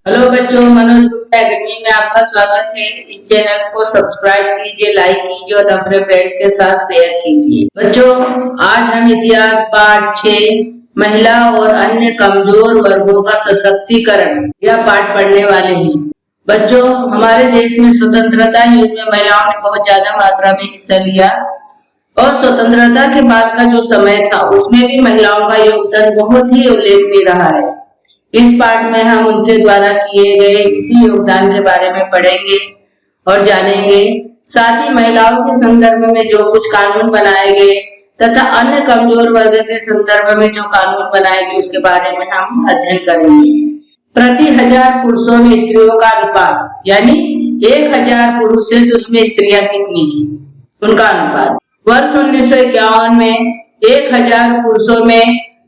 Hello बच्चों, Manoj Gupta academy में आपका स्वागत है। इस चैनल को सब्सक्राइब कीजिए, लाइक कीजिए और अपने फ्रेंड्स के साथ शेयर कीजिए। बच्चों, आज हम इतिहास पाठ 6 महिला और अन्य कमजोर वर्गों का सशक्तिकरण यह पाठ पढ़ने वाले हैं। बच्चों, हमारे देश में स्वतंत्रता युद्ध में महिलाओं ने बहुत ज्यादा मात्रा में हिस्सा लिया और स्वतंत्रता के बाद का जो समय था उसमें भी महिलाओं का योगदान बहुत ही उल्लेखनीय रहा है। इस पाठ में हम उनके द्वारा किए गए इसी योगदान के बारे में पढ़ेंगे और जानेंगे। साथ ही महिलाओं के संदर्भ में जो कुछ कानून बनाए गए तथा अन्य कमजोर वर्ग के संदर्भ में जो कानून बनाए गए उसके बारे में हम अध्ययन करेंगे। प्रति 1000 पुरुषों में स्त्रियों का अनुपात, यानी 1000 पुरुष है तो उसमें स्त्रियां कितनी हैं, उनका अनुपात। वर्ष 1951 में 1000 पुरुषों में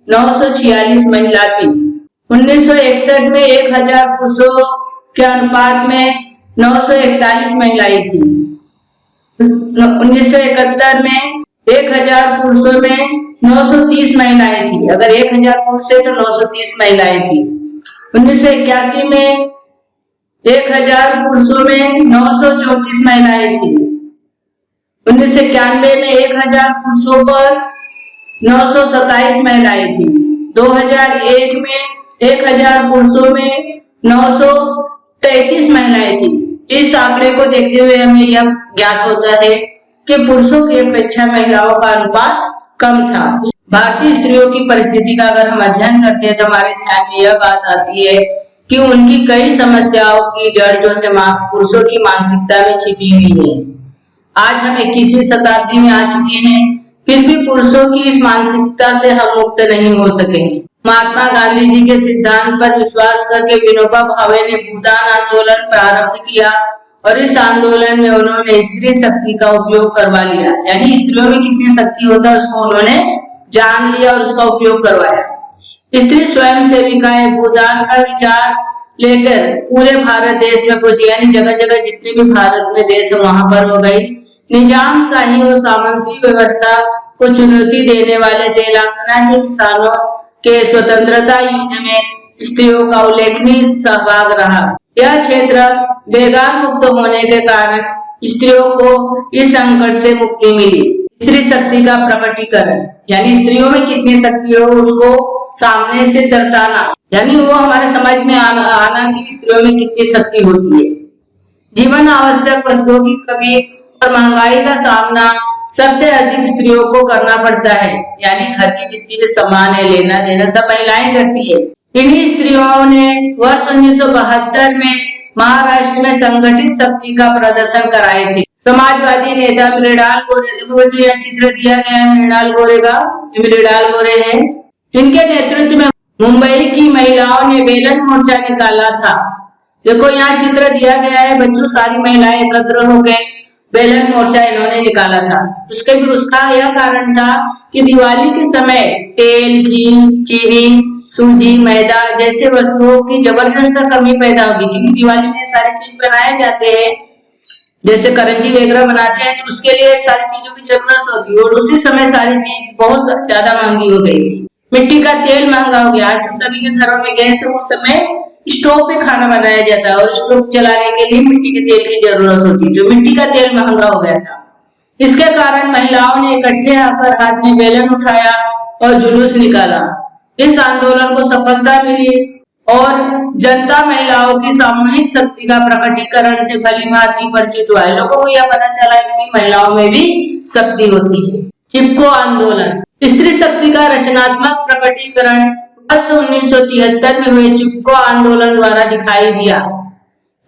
946 महिला थी। 1961 में 1000 पुरुषों के अनुपात में 941 महिलाएं थी। 1971 में 1000 पुरुषों में 930 महिलाएं थी। अगर 1000 पुरुष है तो 930 महिलाएं थी। 1981 में 1000 पुरुषों में 934 महिलाएं थी। 1991 में 1000 पुरुषों पर 927 महिलाएं थी। 2001 में 1000 पुरुषों में 933 महिलाएं थी। इस आंकड़े को देखते हुए हमें यह ज्ञात होता है कि पुरुषों की अपेक्षा महिलाओं का अनुपात कम था। भारतीय स्त्रियों की परिस्थिति का अगर हम अध्ययन करते हैं तो हमारे ध्यान में यह बात आती है कि उनकी कई समस्याओं की जड़ जो है पुरुषों की मानसिकता में छिपी हुई है। आज हम 21वीं शताब्दी में आ चुके हैं, फिर भी पुरुषों की इस मानसिकता से हम मुक्त नहीं हो सकेंगे। महात्मा गांधी जी के सिद्धांत पर विश्वास करके विनोबा भावे ने भूदान आंदोलन प्रारंभ किया और इस आंदोलन में उन्होंने स्त्री शक्ति का उपयोग करवा लिया, यानी स्त्रियों में कितनी शक्ति होता है उसको उन्होंने जान लिया और उसका उपयोग करवाया। स्त्री स्वयं सेविकाएं भूदान का विचार लेकर पूरे भारत देश में पहुंची, यानी जगह जगह जितने भी भारत में देश है वहां पर हो गई। निजाम शाही और सामंती व्यवस्था को चुनौती देने वाले तेलंगाना के किसानों के स्वतंत्रता युद्ध में स्त्रियों का उल्लेखनीय सहभाग रहा। यह क्षेत्र बेगार मुक्त होने के कारण स्त्रियों को इस संकट से मुक्ति मिली। स्त्री शक्ति का प्रकटीकरण, यानी स्त्रियों में कितनी शक्ति हो उसको सामने से दर्शाना, यानी वो हमारे समझ में आना कि स्त्रियों में कितनी शक्ति होती है। जीवन आवश्यक वस्तुओं की कमी और महंगाई का सामना सबसे अधिक स्त्रियों को करना पड़ता है, यानी घर की जितनी भी सामान है लेना देना सब महिलाएं करती है। इन्हीं स्त्रियों ने वर्ष 1972 में महाराष्ट्र में संगठित शक्ति का प्रदर्शन कराए थे। समाजवादी नेता मृणाल गोरे, देखो बच्चों यह चित्र दिया गया है मृणाल गोरे का, मृणाल गोरे है। इनके नेतृत्व में मुंबई की महिलाओं ने बेलन मोर्चा निकाला था। देखो यहाँ चित्र दिया गया है बच्चों, सारी महिलाएं एकत्र हो गए बेलन मोर्चा इन्होंने निकाला था। उसका यह कारण था कि दिवाली के समय तेल, घी, चीनी, सूजी, मैदा जैसे वस्तुओं की जबरदस्त कमी पैदा होगी, क्योंकि दिवाली में सारी चीज बनाए जाते हैं, जैसे करंजी वगैरह बनाते हैं तो उसके लिए सारी चीजों की जरूरत होती है और उसी समय सारी चीज बहुत ज्यादा महंगी हो गई थी। मिट्टी का तेल महंगा हो गया। आज तो सभी के घरों में गैस है, उस समय स्टोव पे खाना बनाया जाता है और स्टोव चलाने के लिए मिट्टी के तेल की जरूरत होती है, तो मिट्टी का तेल महंगा हो गया था। इसके कारण महिलाओं ने इकट्ठे आकर हाथ में बेलन उठाया और जुलूस निकाला। इस आंदोलन को सफलता मिली और जनता महिलाओं की सामूहिक शक्ति का प्रकटीकरण से भली भांति परिचित हुआ। लोगों को यह पता चला कि महिलाओं में भी शक्ति होती है। चिपको आंदोलन, स्त्री शक्ति का रचनात्मक प्रकटीकरण वर्ष 1973 में हुए चिपको आंदोलन द्वारा दिखाई दिया।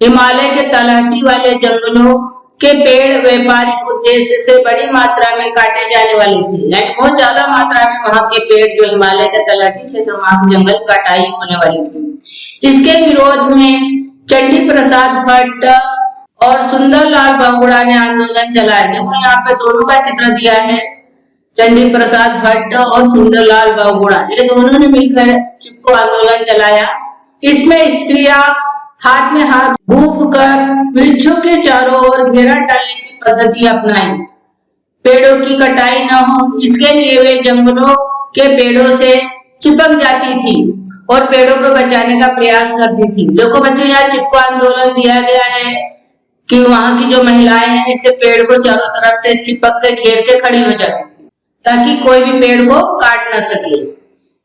हिमालय के तलहटी वाले जंगलों के पेड़ व्यापारिक उद्देश्य से बड़ी मात्रा में काटे जाने वाले थे, यानी बहुत ज्यादा मात्रा में वहां के पेड़ जो हिमालय के तलहटी क्षेत्र वहां के जंगल कटाई होने वाली थी। इसके विरोध में चंडी प्रसाद भट्ट और सुंदरलाल बहुगुणा ने आंदोलन चलाया। देखो यहाँ पे दोनों का चित्र दिया है, चंडी प्रसाद भट्ट और सुंदरलाल बहुगुणा, ये दोनों ने मिलकर चिपको आंदोलन चलाया। इसमें स्त्रियां हाथ में हाथ गूंथ कर वृक्षों के चारों ओर घेरा डालने की पद्धति अपनाई। पेड़ों की कटाई न हो, इसके लिए वे जंगलों के पेड़ों से चिपक जाती थी और पेड़ों को बचाने का प्रयास करती थी। देखो बच्चों, यहाँ चिपको आंदोलन दिया गया है कि वहां की जो महिलाएं हैं इसे पेड़ को चारों तरफ से चिपक के घेर के खड़ी हो जाती थी ताकि कोई भी पेड़ को काट न सके।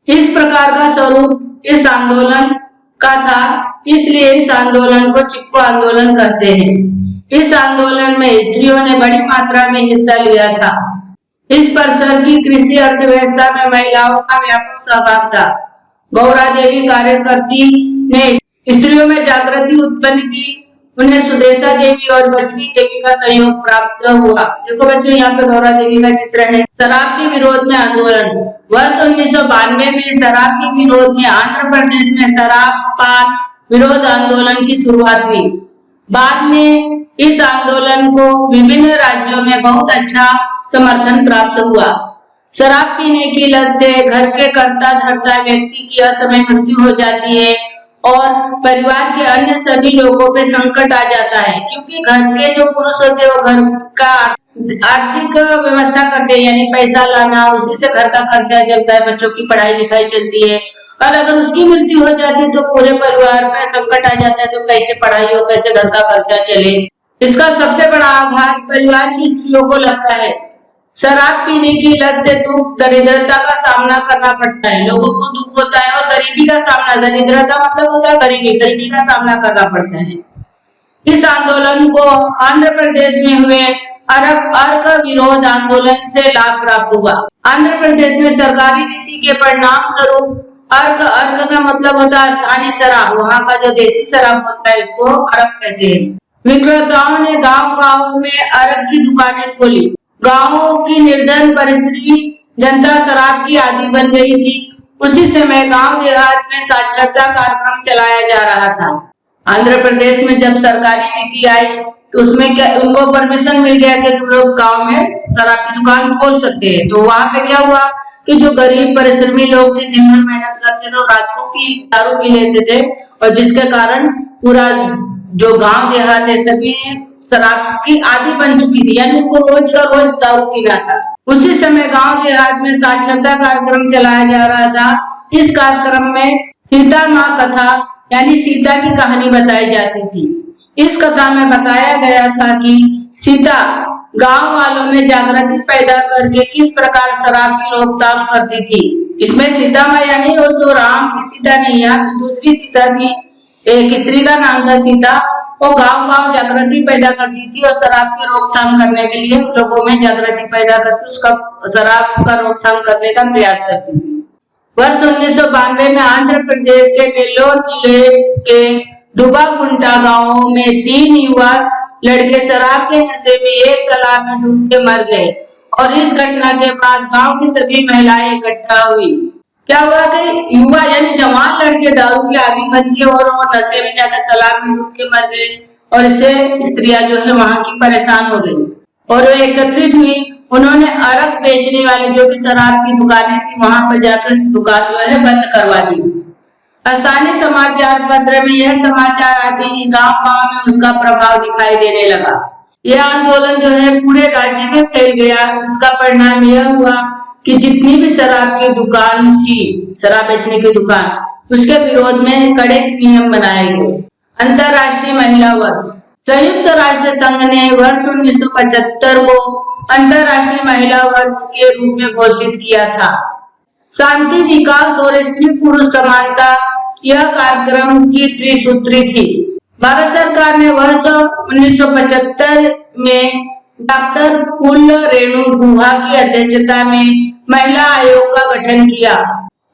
इस प्रकार का स्वरूप इस आंदोलन का था, इसलिए इस आंदोलन को चिपको आंदोलन कहते हैं। इस आंदोलन में स्त्रियों ने बड़ी मात्रा में हिस्सा लिया था। इस परिसर की कृषि अर्थव्यवस्था में महिलाओं का व्यापक सहभाग था। गौरा देवी कार्यकर्ती ने स्त्रियों में जागृति उत्पन्न की। उन्हें सुदेशा देवी और बजनी देवी का सहयोग प्राप्त हुआ। देखो बच्चों, यहाँ पे गौरा देवी का चित्र है। शराब के विरोध में आंदोलन। वर्ष 1992 में शराब के विरोध में आंध्र प्रदेश में शराब पान विरोध आंदोलन की शुरुआत हुई। बाद में इस आंदोलन को विभिन्न राज्यों में बहुत अच्छा समर्थन प्राप्त हुआ। शराब पीने की लत से घर के करता धरता व्यक्ति की असमय मृत्यु हो जाती है और परिवार के अन्य सभी लोगों पे संकट आ जाता है, क्योंकि घर के जो पुरुष होते हैं वो घर का आर्थिक व्यवस्था करते हैं, यानी पैसा लाना, उसी से घर का खर्चा चलता है, बच्चों की पढ़ाई लिखाई चलती है। और अगर उसकी मृत्यु हो जाती है तो पूरे परिवार पे संकट आ जाता है, तो कैसे पढ़ाई हो, कैसे घर का खर्चा चले। इसका सबसे बड़ा आघात परिवार की स्त्रियों को लगता है। शराब पीने की लत से दुख दरिद्रता का सामना करना पड़ता है, लोगों को दुख होता है और गरीबी का सामना, दरिद्रता मतलब होता है गरीबी का सामना करना पड़ता है। इस आंदोलन को आंध्र प्रदेश में हुए अर्क विरोध आंदोलन से लाभ प्राप्त हुआ। आंध्र प्रदेश में सरकारी नीति के परिणाम स्वरूप अर्क का मतलब होता है स्थानीय शराब, वहाँ का जो देसी शराब होता है उसको अर्क कहते हैं। विक्रेताओं ने गांव-गांव में अर्क की दुकानें खोली। गांवों की निर्धन परिस्थिति जनता शराब की आदी बन गई थी। उसी समय गांव देहात में साक्षरता कार्यक्रम चलाया जा रहा था। आंध्र प्रदेश में जब सरकारी नीति आई तो उसमें क्या उनको परमिशन मिल गया कि तुम लोग गांव में शराब की दुकान खोल सकते हैं। तो वहां पे क्या हुआ कि जो गरीब परिश्रमी लोग थे, दिन भर मेहनत करते थे, रात को दारू पी लेते थे और जिसके कारण पूरा जो गांव देहात है सभी शराब की आदी बन चुकी थी, यानी उनको रोज का रोज दारू पीना था। उसी समय गांव देहात में साक्षरता कार्यक्रम चलाया जा रहा था। इस कार्यक्रम में सीता माँ कथा यानी सीता की कहानी बताई जाती थी। इस कथा में बताया गया था कि सीता गांव वालों में जागृति पैदा करके किस प्रकार शराब की रोकथाम करती थी। इसमें सीता माँ यानी वो जो राम की सीता नहीं है, दूसरी सीता थी, एक स्त्री का नाम था सीता। वो गांव-गांव जागृति पैदा करती थी और शराब की रोकथाम करने के लिए लोगों में जागृति पैदा करके उसका शराब का रोकथाम करने का प्रयास करती थी। वर्ष 1992 में आंध्र प्रदेश के नेल्लोर जिले के दुबागुंटा गांव में 3 युवा लड़के शराब के नशे में एक तालाब में डूब के मर गए और इस घटना के बाद गांव की सभी महिलाएं इकट्ठा हुई। क्या हुआ कि युवा यानी जवान लड़के दारू के आदी बन के और नशे में जाकर तालाब में डूब के मर गए और इससे स्त्रियां जो है वहां की परेशान हो गई और वो एकत्रित हुई। उन्होंने अर्क बेचने वाली जो भी शराब की दुकानें थी वहां पर जाकर दुकान जो है बंद करवा दी। स्थानीय समाचार पत्र में यह समाचार आते ही गांव-गांव में उसका प्रभाव दिखाई देने लगा। यह आंदोलन जो है पूरे राज्य में फैल गया। इसका परिणाम यह हुआ कि जितनी भी शराब की दुकान थी, शराब बेचने की दुकान, उसके विरोध में कड़े नियम बनाए गए। अंतर्राष्ट्रीय महिला वर्ष। संयुक्त राष्ट्र संघ ने वर्ष 1975 को अंतर्राष्ट्रीय महिला वर्ष के रूप में घोषित किया था। शांति, विकास और स्त्री पुरुष समानता यह कार्यक्रम की त्रिसूत्री थी। भारत सरकार ने वर्ष 1975 में डॉक्टर फूल रेणु गुहा की अध्यक्षता में महिला आयोग का गठन किया।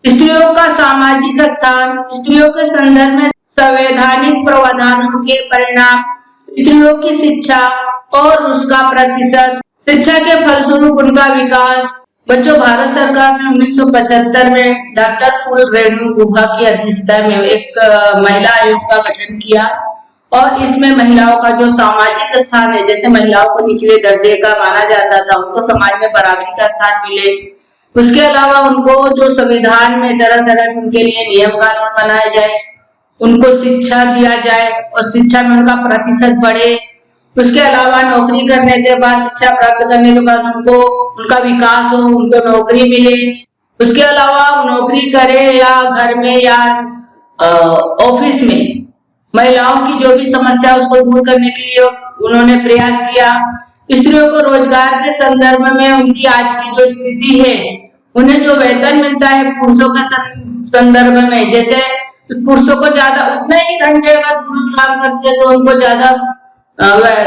स्त्रियों का सामाजिक स्थान, स्त्रियों के संदर्भ में संवैधानिक प्रावधानों के परिणाम, स्त्रियों की शिक्षा और उसका प्रतिशत, शिक्षा के फलस्वरूप उनका विकास। बच्चों, भारत सरकार ने 1975 में डॉक्टर फूल रेणु गुहा की अध्यक्षता में एक महिला आयोग का गठन किया और इसमें महिलाओं का जो सामाजिक स्थान है, जैसे महिलाओं को निचले दर्जे का माना जाता था, उनको समाज में बराबरी का स्थान मिले। उसके अलावा उनको जो संविधान में तरह तरह उनके लिए नियम कानून बनाए जाए, उनको शिक्षा दिया जाए और शिक्षा में उनका प्रतिशत बढ़े। उसके अलावा नौकरी करने के बाद, शिक्षा प्राप्त करने के बाद उनको उनका विकास हो, उनको नौकरी मिले। उसके अलावा नौकरी करे या घर में या ऑफिस में महिलाओं की जो भी समस्या उसको दूर करने के लिए उन्होंने प्रयास किया। स्त्रियों को रोजगार के संदर्भ में उनकी आज की जो स्थिति है, उन्हें जो वेतन मिलता है पुरुषों के संदर्भ में, जैसे पुरुषों को ज्यादा उतने ही घंटे अगर पुरुष काम करते हैं तो उनको ज्यादा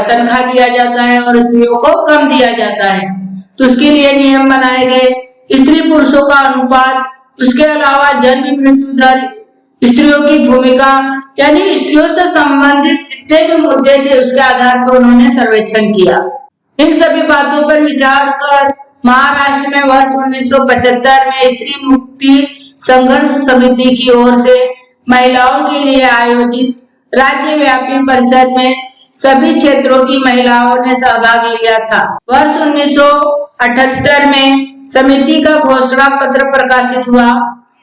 तनख्वाह दिया जाता है और स्त्रियों को कम दिया जाता है। तो उसके लिए नियम बनाए गए, स्त्री पुरुषों का अनुपात, उसके अलावा जन्म मृत्यु दर, स्त्रियों की भूमिका, यानी स्त्रियों से संबंधित जितने भी मुद्दे थे उसके आधार पर उन्होंने सर्वेक्षण किया। इन सभी बातों पर विचार कर महाराष्ट्र में वर्ष 1975 में स्त्री मुक्ति संघर्ष समिति की ओर से महिलाओं के लिए आयोजित राज्यव्यापी परिषद में सभी क्षेत्रों की महिलाओं ने सहभाग लिया था। वर्ष 1978 में समिति का घोषणा पत्र प्रकाशित हुआ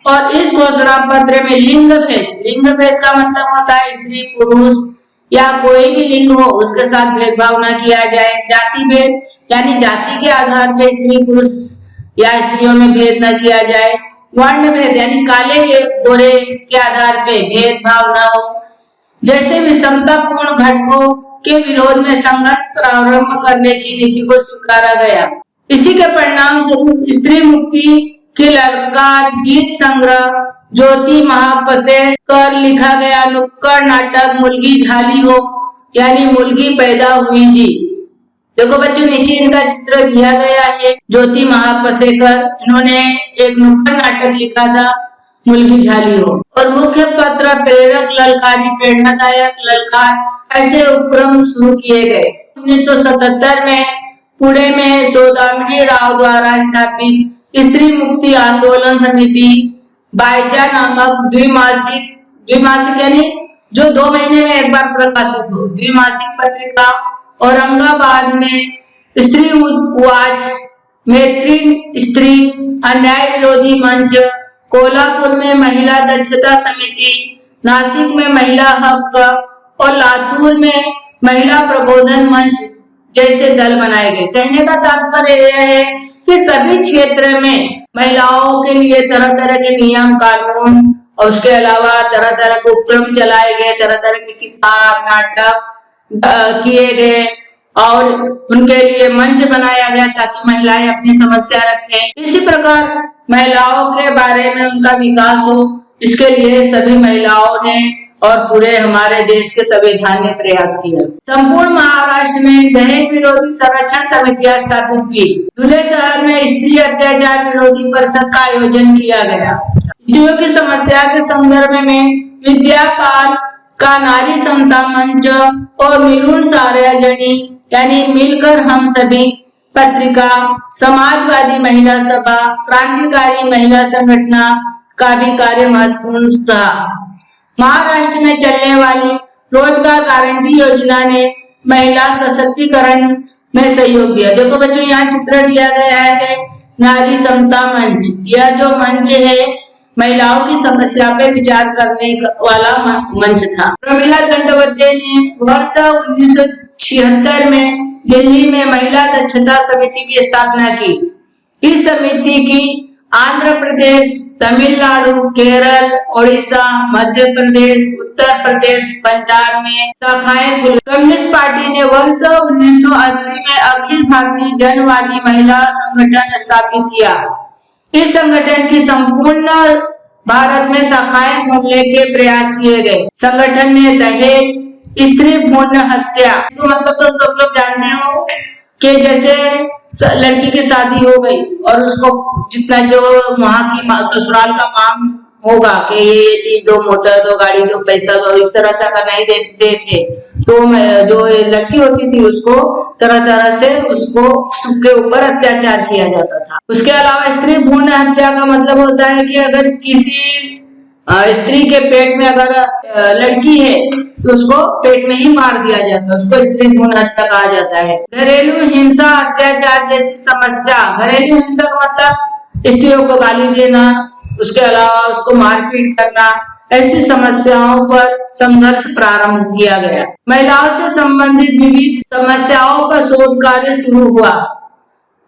और इस घोषणा पत्र में लिंग भेद का मतलब होता है स्त्री पुरुष या कोई भी लिंग हो उसके साथ भेदभाव न किया जाए। जाति भेद यानी जाति के आधार पर स्त्री पुरुष या स्त्रियों में भेद न किया जाए। वर्ण भेद यानी काले गोरे के आधार पे भेदभाव न हो। जैसे विषमतापूर्ण घटकों के विरोध में संघर्ष प्रारंभ करने की नीति को स्वीकारा गया। इसी के परिणाम स्वरूप स्त्री मुक्ति की ललकार गीत संग्रह ज्योति महापसेकर लिखा गया नुक्कड़ नाटक मुलगी झाली हो यानी मुलगी पैदा हुई जी। देखो बच्चों नीचे इनका चित्र दिया गया है। ज्योति महापसेकर, इन्होंने एक नुक्कड़ नाटक लिखा था मुलगी झाली हो। और मुख्य पत्र, प्रेरक, ललकारी, प्रेरणादायक, ललकार ऐसे उपक्रम शुरू किए गए। 1977 में पुणे में सौदामिनी राव द्वारा स्थापित स्त्री मुक्ति आंदोलन समिति बाईजा नामक द्विमासिक यानी जो 2 महीने में एक बार प्रकाशित हो, द्विमासिक पत्रिका, औरंगाबाद में स्त्री उवाच, मैत्री स्त्री, अन्याय विरोधी मंच, कोल्हापुर में महिला दक्षता समिति, नासिक में महिला हक और लातूर में महिला प्रबोधन मंच जैसे दल बनाए गए। कहने का तात्पर्य यह है कि सभी क्षेत्र में महिलाओं के लिए तरह तरह के नियम कानून और उसके अलावा तरह तरह के उपक्रम चलाए गए, तरह तरह के किताब नाटक किए गए और उनके लिए मंच बनाया गया ताकि महिलाएं अपनी समस्या रखें। इसी प्रकार महिलाओं के बारे में उनका विकास हो, इसके लिए सभी महिलाओं ने और पूरे हमारे देश के संविधान ने प्रयास किया। संपूर्ण महाराष्ट्र में दहेज विरोधी संरक्षण समितियां स्थापित हुई। धुले शहर में स्त्री अत्याचार विरोधी परिषद का आयोजन किया गया। स्त्रियों की समस्या के संदर्भ में विद्यापाल का नारी समता मंच और मिलून सार्वजनी यानी मिलकर हम सभी पत्रिका, समाजवादी महिला सभा, क्रांतिकारी महिला संगठन का भी कार्य महत्वपूर्ण रहा। महाराष्ट्र में चलने वाली रोजगार गारंटी योजना ने महिला सशक्तिकरण में सहयोग दिया। देखो बच्चों यहाँ चित्र दिया गया है नारी समता मंच। यह जो मंच है महिलाओं की समस्या पे विचार करने वाला मंच था। प्रमिला दंडवते ने वर्ष 1976 में दिल्ली में महिला दक्षता समिति की स्थापना की। इस समिति की आंध्र प्रदेश, तमिलनाडु, केरल, ओडिशा, मध्य प्रदेश, उत्तर प्रदेश, पंजाब में शाखाएं खुली। कम्युनिस्ट पार्टी ने वर्ष 1980 में अखिल भारतीय जनवादी महिला संगठन स्थापित किया। इस संगठन की संपूर्ण भारत में शाखाएं खोलने के प्रयास किए गए। संगठन ने दहेज, स्त्री भ्रूण हत्या, तो मतलब तो सब लोग जानते हो कि जैसे लड़की की शादी हो गई और उसको जितना जो वहाँ की ससुराल का मांग होगा कि ये चीज दो, मोटर दो, गाड़ी दो, पैसा दो, इस तरह से अगर नहीं देते थे तो जो लड़की होती थी उसको तरह तरह से उसको उसके ऊपर अत्याचार किया जाता था। उसके अलावा स्त्री भ्रूण हत्या का मतलब होता है कि अगर किसी स्त्री के पेट में अगर लड़की है तो उसको पेट में ही मार दिया जाता है, उसको स्त्री भ्रूण हत्या कहा जाता है। घरेलू हिंसा, अत्याचार जैसी समस्या, घरेलू हिंसा का मतलब स्त्रियों को गाली देना, उसके अलावा उसको मारपीट करना, ऐसी समस्याओं पर संघर्ष प्रारंभ किया गया। महिलाओं से संबंधित विविध समस्याओं पर शोध कार्य शुरू हुआ।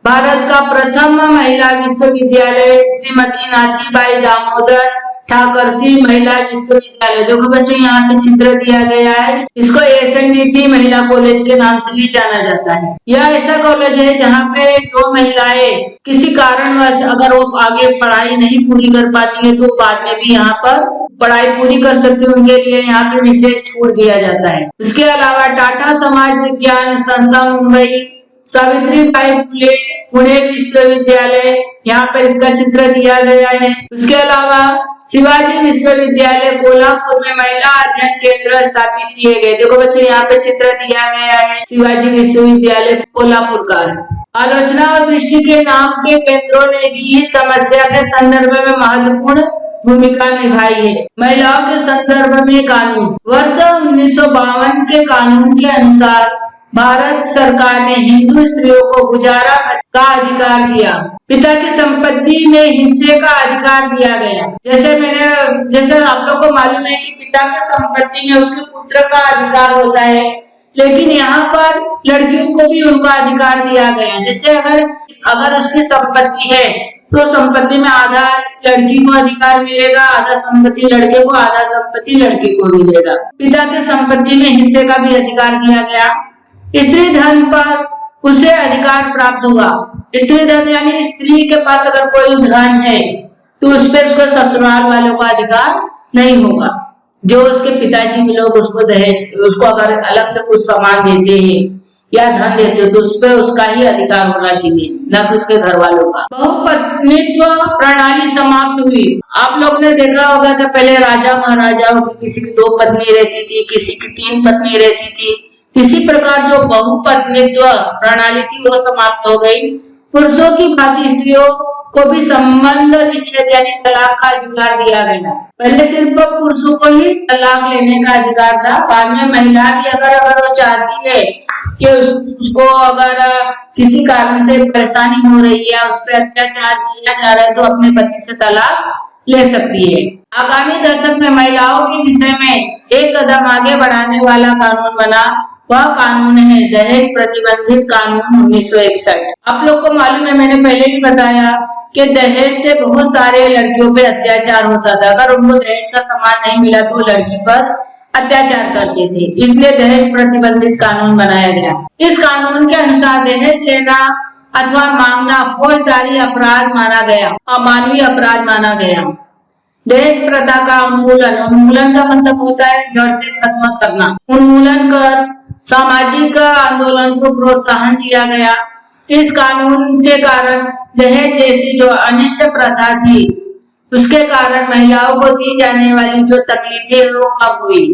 भारत का प्रथम महिला विश्वविद्यालय श्रीमती नाथीबाई दामोदर ठाकरसी महिला विश्वविद्यालय, देखो बच्चों यहाँ पे चित्र दिया गया है, इसको SNDT महिला कॉलेज के नाम से भी जाना जाता है। यह ऐसा कॉलेज है जहाँ पे जो महिलाएं किसी कारणवश अगर वो आगे पढ़ाई नहीं पूरी कर पाती है तो बाद में भी यहाँ पर पढ़ाई पूरी कर सकते हैं, उनके लिए यहाँ पे विशेष छूट दिया जाता है। उसके अलावा टाटा समाज विज्ञान संस्था मुंबई, सावित्रीबाई फुले पुणे विश्वविद्यालय, यहाँ पर इसका चित्र दिया गया है। उसके अलावा शिवाजी विश्वविद्यालय कोल्हापुर में महिला अध्ययन केंद्र स्थापित किए गए। देखो बच्चों यहाँ पे चित्र दिया गया है शिवाजी विश्वविद्यालय कोल्हापुर का। आलोचना और दृष्टि के नाम के केंद्रों ने भी इस समस्या के संदर्भ में महत्वपूर्ण भूमिका निभाई है। महिलाओं के संदर्भ में कानून, वर्ष 1952 के कानून के अनुसार भारत सरकार ने हिंदू स्त्रियों को गुजारा का अधिकार दिया। पिता की संपत्ति में हिस्से का अधिकार दिया गया। जैसे आप लोग को मालूम है कि पिता की संपत्ति में उसके पुत्र का अधिकार होता है, लेकिन यहाँ पर लड़कियों को भी उनका अधिकार दिया गया। जैसे अगर उसकी संपत्ति है तो संपत्ति में आधा लड़की को अधिकार मिलेगा, आधा संपत्ति लड़के को, आधा संपत्ति लड़की को मिलेगा। पिता की संपत्ति में हिस्से का भी अधिकार दिया गया। स्त्री धन पर उसे अधिकार प्राप्त हुआ। स्त्री धन यानी स्त्री के पास अगर कोई धन है तो उस पर उसको ससुराल वालों का अधिकार नहीं होगा। जो उसके पिताजी लोग उसको दहेज, उसको अगर अलग से कुछ सामान देते हैं या धन देते हैं तो उस पर उसका ही अधिकार होना चाहिए, न कि उसके घर वालों का। बहुपत्नीत्व प्रणाली समाप्त हुई। आप लोग ने देखा होगा कि पहले राजा महाराजाओं की किसी की 2 पत्नी रहती थी, किसी की 3 पत्नी रहती थी। इसी प्रकार जो बहुपत्नीत्व प्रणाली थी वो समाप्त हो गई। पुरुषों की भांति स्त्रियों को भी संबंध विच्छेद यानी तलाक का अधिकार दिया गया। पहले सिर्फ पुरुषों को ही तलाक लेने का अधिकार था, बाद में महिला भी अगर वो चाहती है कि उसको अगर किसी कारण से परेशानी हो रही है, उस पर अत्याचार किया जा रहा है, तो अपने पति से तलाक ले सकती है। आगामी दशक में महिलाओं के विषय में एक कदम आगे बढ़ाने वाला कानून बना, वह कानून है दहेज प्रतिबंधित कानून 1961। आप लोग को मालूम है, मैंने पहले भी बताया कि दहेज से बहुत सारे लड़कियों पे अत्याचार होता था। अगर उनको दहेज का सामान नहीं मिला तो लड़की पर अत्याचार करते थे, इसलिए दहेज प्रतिबंधित कानून बनाया गया। इस कानून के अनुसार दहेज लेना अथवा मांगना फौजदारी अपराध माना गया, अमानवीय अपराध माना गया। दहेज प्रथा का उन्मूलन का मतलब होता है जड़ से खत्म करना। उन्मूलन कर सामाजिक आंदोलन को प्रोत्साहन दिया गया। इस कानून के कारण दहेज जैसी जो अनिष्ट प्रथा थी उसके कारण महिलाओं को दी जाने वाली जो तकलीफें वो कम हुई।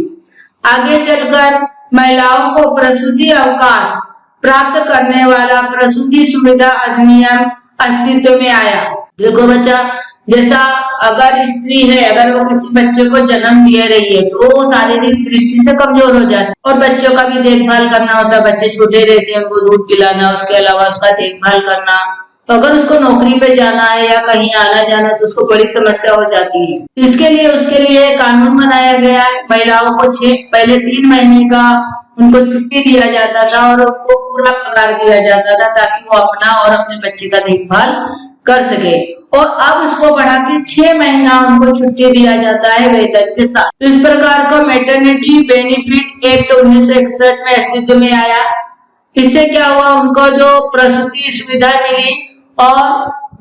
आगे चलकर महिलाओं को प्रसूति अवकाश प्राप्त करने वाला प्रसूति सुविधा अधिनियम अस्तित्व में आया। देखो बच्चा, जैसा अगर स्त्री है, अगर वो किसी बच्चे को जन्म दे रही है तो वो शारीरिक दृष्टि से कमजोर हो जाती है और बच्चों का भी देखभाल करना होता है। बच्चे छोटे रहते हैं, उनको दूध पिलाना, उसके अलावा उसका देखभाल करना। तो अगर उसको नौकरी पे जाना है या कहीं आना जाना तो उसको बड़ी समस्या हो जाती है। तो उसके लिए कानून बनाया गया है। महिलाओं को पहले 3 महीने का उनको छुट्टी दिया जाता था और उनको पूरा पगार दिया जाता था ताकि वो अपना और अपने बच्चे का देखभाल कर सके। और अब इसको बढ़ा के 6 महीना उनको छुट्टी दिया जाता है वेतन के साथ। तो इस प्रकार का मैटरनिटी बेनिफिट एक्ट 1961 में अस्तित्व में आया। इससे क्या हुआ, उनको जो प्रसूति सुविधा मिली और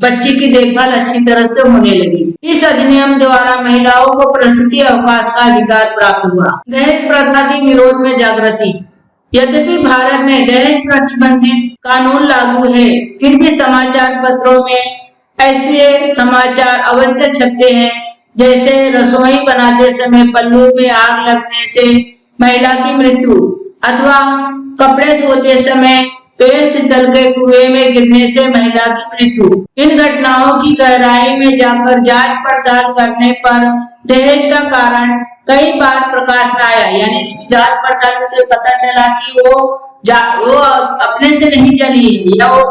बच्चे की देखभाल अच्छी तरह से होने लगी। इस अधिनियम द्वारा महिलाओं को प्रसूति अवकाश का अधिकार प्राप्त हुआ। दहेज प्रथा के विरोध में जागृति। यद्यपि भारत में दहेज प्रतिबंधित कानून लागू है, फिर भी समाचार पत्रों में ऐसे समाचार अवश्य छपते हैं जैसे रसोई बनाते समय पल्लू में आग लगने से महिला की मृत्यु अथवा कपड़े धोते समय पैर फिसल के कुएं में गिरने से महिला की मृत्यु। इन घटनाओं की गहराई में जाकर जांच पड़ताल करने पर दहेज का कारण कई बार प्रकाश में आया, यानी इसकी जांच पड़ताल करके पता चला कि वो अपने से नहीं चली या वो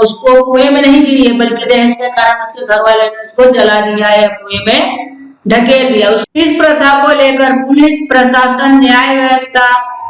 उसको कुएं में नहीं गिरी है, बल्कि दहेज के कारण उसके घर वाले ने उसको जला दिया है, कुएं में ढकेल दिया। इस प्रथा को लेकर पुलिस प्रशासन, न्याय व्यवस्था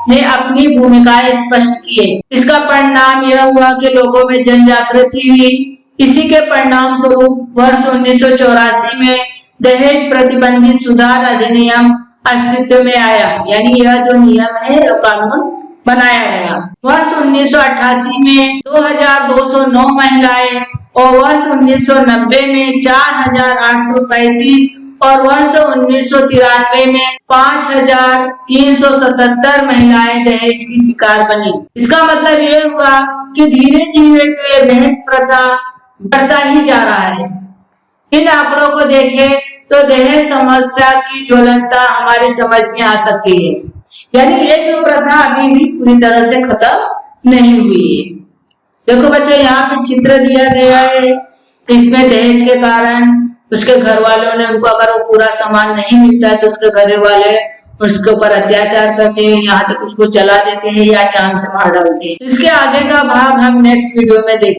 ने अपनी भूमिकाएं स्पष्ट किए। इसका परिणाम यह हुआ कि लोगों में जन जागृति हुई। इसी के परिणाम स्वरूप वर्ष 1984 में दहेज प्रतिबंधित सुधार अधिनियम अस्तित्व में आया, यानी यह जो नियम है, यह कानून बनाया गया। वर्ष 1988 में 2209 महिलाएं और वर्ष 1990 में 4835 और वर्ष 1993 में 5377 महिलाएं दहेज की शिकार बनी। इसका मतलब ये हुआ कि धीरे धीरे ये दहेज प्रथा बढ़ता ही जा रहा है। इन आंकड़ों को देखें तो दहेज समस्या की ज्वलंतता हमारी समझ में आ सकती है, यानी ये जो प्रथा अभी भी पूरी तरह से खत्म नहीं हुई है। देखो बच्चों, यहाँ पे चित्र दिया गया है। इसमें दहेज के कारण उसके घर वालों ने, उनको अगर वो पूरा सामान नहीं मिलता है तो उसके घर वाले उसके ऊपर अत्याचार करते हैं, यहाँ तक उसको जला देते हैं या जान से मार डालते हैं। इसके आगे का भाग हम नेक्स्ट वीडियो में देखेंगे।